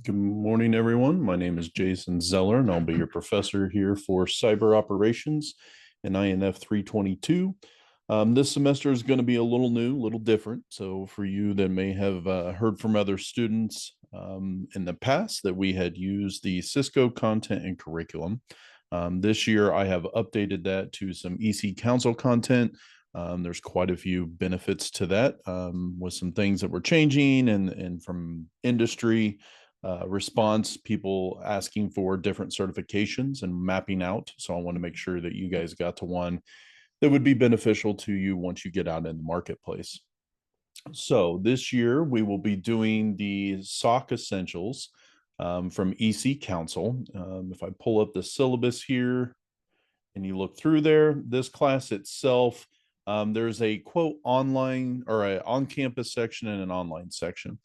Good morning, everyone. My name is Jason Zeller, and I'll be your professor here for cyber operations in INF322. This semester is going to be a little new, a little different. So, for you that may have heard from other students in the past that we had used the Cisco content and curriculum, this year I have updated that to some EC Council content. There's quite a few benefits to that with some things that we're changing and from industry response, people asking for different certifications and mapping out. So I want to make sure that you guys got to one that would be beneficial to you once you get out in the marketplace. So this year we will be doing the SOC Essentials from EC Council. If I pull up the syllabus here and you look through there, this class itself, there's a quote online or a on-campus section and an online section.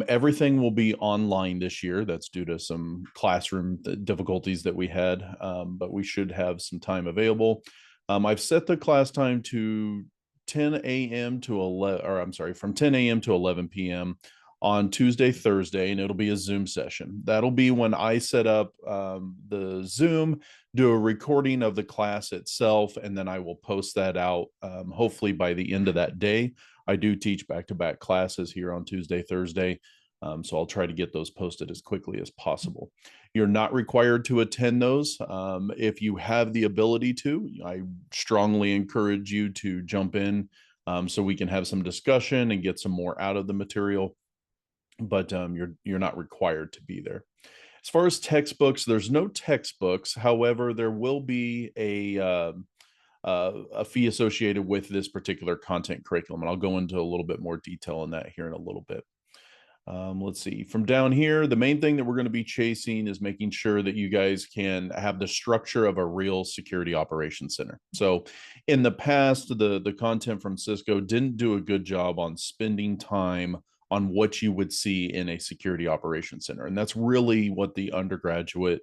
Everything will be online this year. That's due to some classroom difficulties that we had, but we should have some time available. I've set the class time to 10 a.m. to 11, or I'm sorry, from 10 a.m. to 11 p.m. on Tuesday, Thursday, and it'll be a Zoom session. That'll be when I set up the Zoom, do a recording of the class itself, and then I will post that out hopefully by the end of that day. I do teach back-to-back classes here on Tuesday, Thursday, so I'll try to get those posted as quickly as possible. You're not required to attend those. If you have the ability to, I strongly encourage you to jump in so we can have some discussion and get some more out of the material, but you're not required to be there. As far as textbooks, there's no textbooks. However, there will be a fee associated with this particular content curriculum, and I'll go into a little bit more detail on that here in a little bit. Let's see, from down here, the main thing that we're going to be chasing is making sure that you guys can have the structure of a real security operations center. So in the past, the content from Cisco didn't do a good job on spending time on what you would see in a security operations center. And that's really what the undergraduate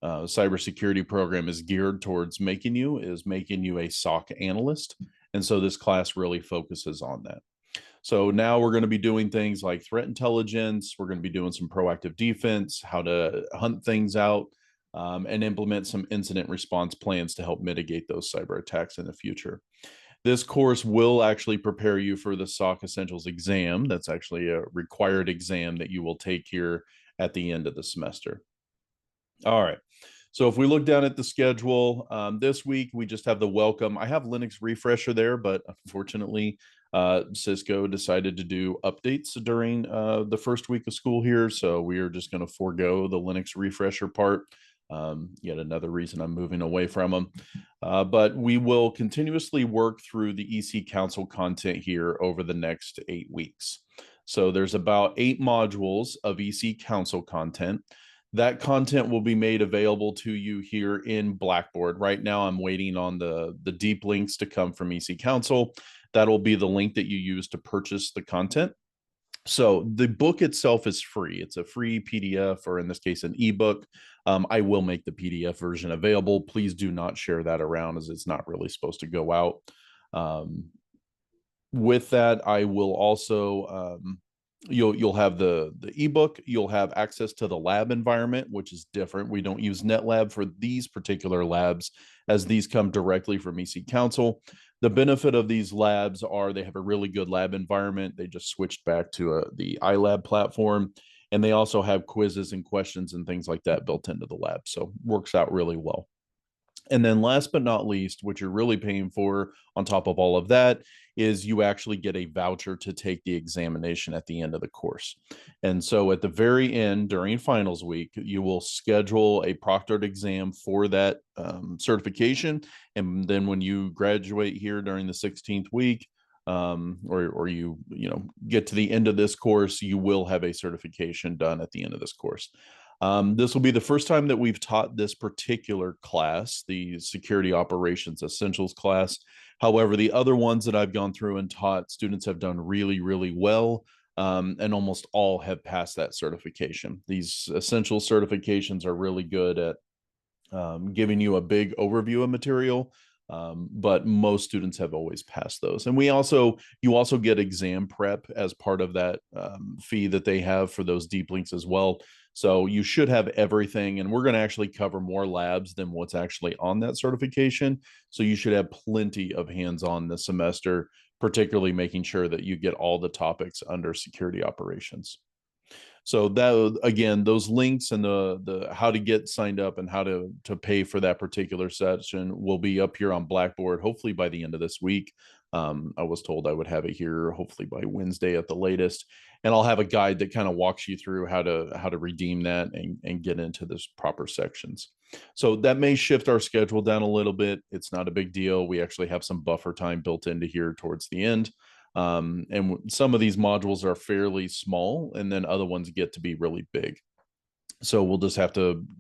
cybersecurity program is geared towards making you a SOC analyst. And so this class really focuses on that. So now we're going to be doing things like threat intelligence. We're going to be doing some proactive defense, how to hunt things out, and implement some incident response plans to help mitigate those cyber attacks in the future. This course will actually prepare you for the SOC Essentials exam. That's actually a required exam that you will take here at the end of the semester. All right. So if we look down at the schedule, this week we just have the welcome. I have Linux refresher there, but unfortunately, Cisco decided to do updates during the first week of school here. So we are just going to forego the Linux refresher part. Yet another reason I'm moving away from them. But we will continuously work through the EC Council content here over the next 8 weeks. So there's about 8 modules of EC Council content. That content will be made available to you here in Blackboard. Right now, I'm waiting on the deep links to come from EC Council. That'll be the link that you use to purchase the content. So the book itself is free. It's a free PDF, or in this case, an ebook. I will make the PDF version available. Please do not share that around, as it's not really supposed to go out. With that, I will also you'll have the ebook. You'll have access to the lab environment, which is different. We don't use NetLab for these particular labs, as these come directly from EC Council. The benefit of these labs are they have a really good lab environment. They just switched back to the iLab platform, and they also have quizzes and questions and things like that built into the lab. So works out really well. And then last but not least, what you're really paying for on top of all of that is you actually get a voucher to take the examination at the end of the course. And so at the very end, during finals week, you will schedule a proctored exam for that certification. And then when you graduate here during the 16th week, or you get to the end of this course, you will have a certification done at the end of this course. This will be the first time that we've taught this particular class, the Security Operations Essentials class. However, the other ones that I've gone through and taught, students have done really, really well, and almost all have passed that certification. These essential certifications are really good at giving you a big overview of material, But most students have always passed those. And you also get exam prep as part of that fee that they have for those deep links as well. So you should have everything, and we're going to actually cover more labs than what's actually on that certification. So you should have plenty of hands-on this semester, particularly making sure that you get all the topics under security operations. So that, again, those links and the how to get signed up and how to pay for that particular session will be up here on Blackboard, hopefully by the end of this week. I was told I would have it here hopefully by Wednesday at the latest, and I'll have a guide that kind of walks you through how to redeem that and get into this proper sections. So that may shift our schedule down a little bit. It's not a big deal. We actually have some buffer time built into here towards the end. And some of these modules are fairly small, and then other ones get to be really big. So we'll just have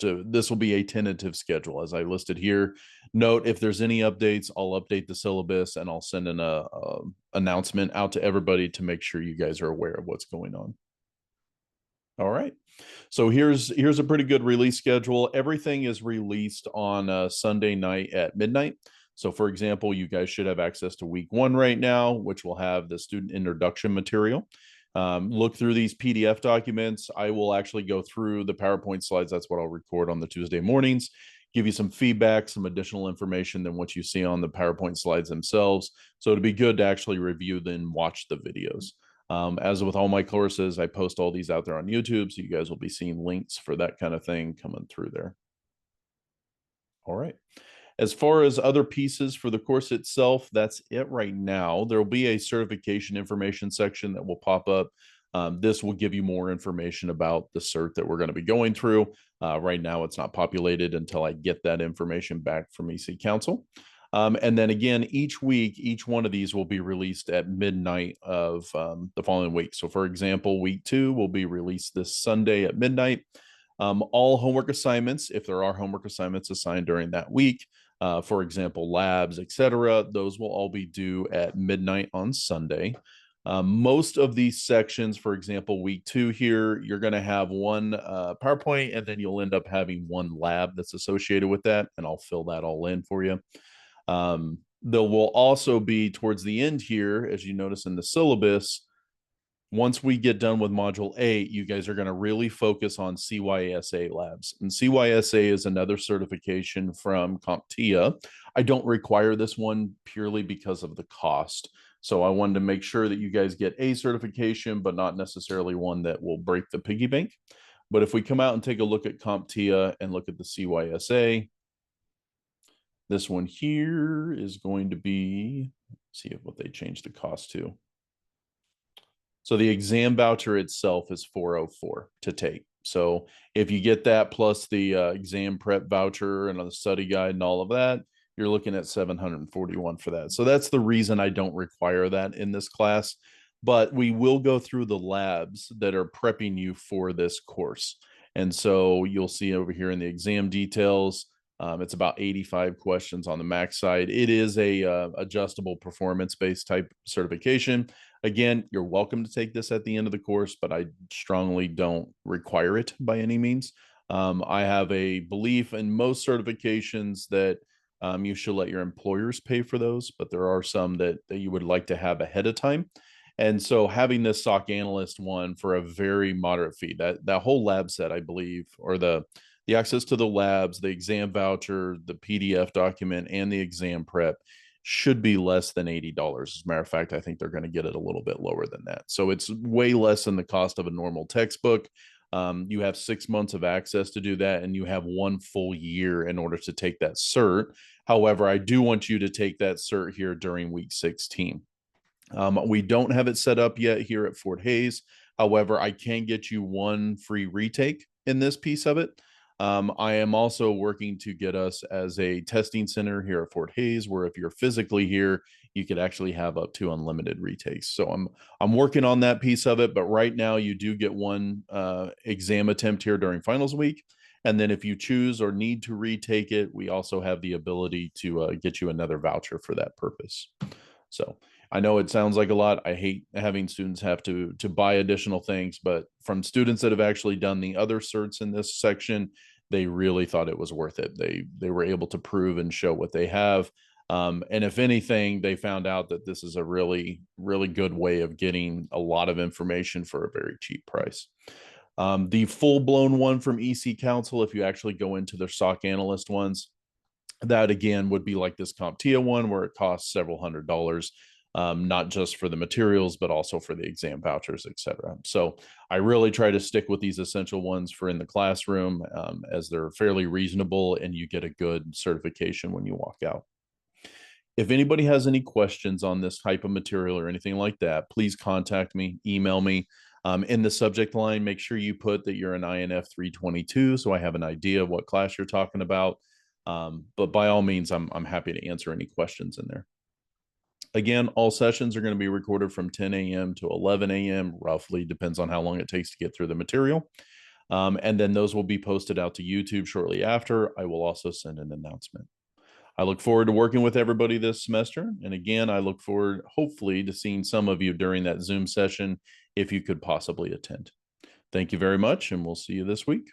this will be a tentative schedule as I listed here. Note, if there's any updates, I'll update the syllabus and I'll send an announcement out to everybody to make sure you guys are aware of what's going on. All right. So here's a pretty good release schedule. Everything is released on Sunday night at midnight. So for example, you guys should have access to week 1 right now, which will have the student introduction material. Look through these PDF documents. I will actually go through the PowerPoint slides. That's what I'll record on the Tuesday mornings, give you some feedback, some additional information than what you see on the PowerPoint slides themselves. So it'd be good to actually review then watch the videos. As with all my courses, I post all these out there on YouTube, so you guys will be seeing links for that kind of thing coming through there. All right. As far as other pieces for the course itself, that's it right now. There will be a certification information section that will pop up. This will give you more information about the cert that we're going to be going through. Right now, it's not populated until I get that information back from EC Council. And then again, each week, each one of these will be released at midnight of the following week. So for example, week 2 will be released this Sunday at midnight. All homework assignments, if there are homework assignments assigned during that week, for example, labs, etc., those will all be due at midnight on Sunday. Most of these sections, for example, week 2 here, you're going to have one PowerPoint, and then you'll end up having one lab that's associated with that, and I'll fill that all in for you. There will also be towards the end here, as you notice in the syllabus, once we get done with module 8, you guys are going to really focus on CYSA labs. And CYSA is another certification from CompTIA. I don't require this one purely because of the cost. So I wanted to make sure that you guys get a certification, but not necessarily one that will break the piggy bank. But if we come out and take a look at CompTIA and look at the CYSA, this one here is going to be, see what they changed the cost to. So the exam voucher itself is $404 to take. So if you get that plus the exam prep voucher and the study guide and all of that, you're looking at $741 for that. So that's the reason I don't require that in this class. But we will go through the labs that are prepping you for this course. And so you'll see over here in the exam details, it's about 85 questions on the max side. It is a adjustable performance-based type certification. Again, you're welcome to take this at the end of the course, but I strongly don't require it by any means. I have a belief in most certifications that you should let your employers pay for those, but there are some that you would like to have ahead of time. And so having this SOC analyst one for a very moderate fee, that whole lab set, I believe, or the access to the labs, the exam voucher, the PDF document, and the exam prep should be less than $80. As a matter of fact, I think they're going to get it a little bit lower than that. So it's way less than the cost of a normal textbook. You have 6 months of access to do that, and you have 1 full year in order to take that cert. However, I do want you to take that cert here during week 16. We don't have it set up yet here at Fort Hays. However, I can get you 1 free retake in this piece of it. I am also working to get us as a testing center here at Fort Hays, where if you're physically here, you could actually have up to unlimited retakes. So I'm working on that piece of it, but right now you do get 1 exam attempt here during finals week. And then if you choose or need to retake it, we also have the ability to get you another voucher for that purpose. So I know it sounds like a lot. I hate having students have to buy additional things, but from students that have actually done the other certs in this section, they really thought it was worth it. They were able to prove and show what they have. And if anything, they found out that this is a really, really good way of getting a lot of information for a very cheap price. The full-blown one from EC Council, if you actually go into their SOC analyst ones, that again would be like this CompTIA one where it costs several $100s, not just for the materials, but also for the exam vouchers, etc. So I really try to stick with these essential ones for in the classroom, as they're fairly reasonable and you get a good certification when you walk out. If anybody has any questions on this type of material or anything like that, please contact me, email me. In the subject line, make sure you put that you're an INF322 so I have an idea of what class you're talking about. But by all means, I'm happy to answer any questions in there. Again, all sessions are going to be recorded from 10 a.m. to 11 a.m. roughly, depends on how long it takes to get through the material. And then those will be posted out to YouTube shortly after. I will also send an announcement. I look forward to working with everybody this semester. And again, I look forward, hopefully, to seeing some of you during that Zoom session if you could possibly attend. Thank you very much, and we'll see you this week.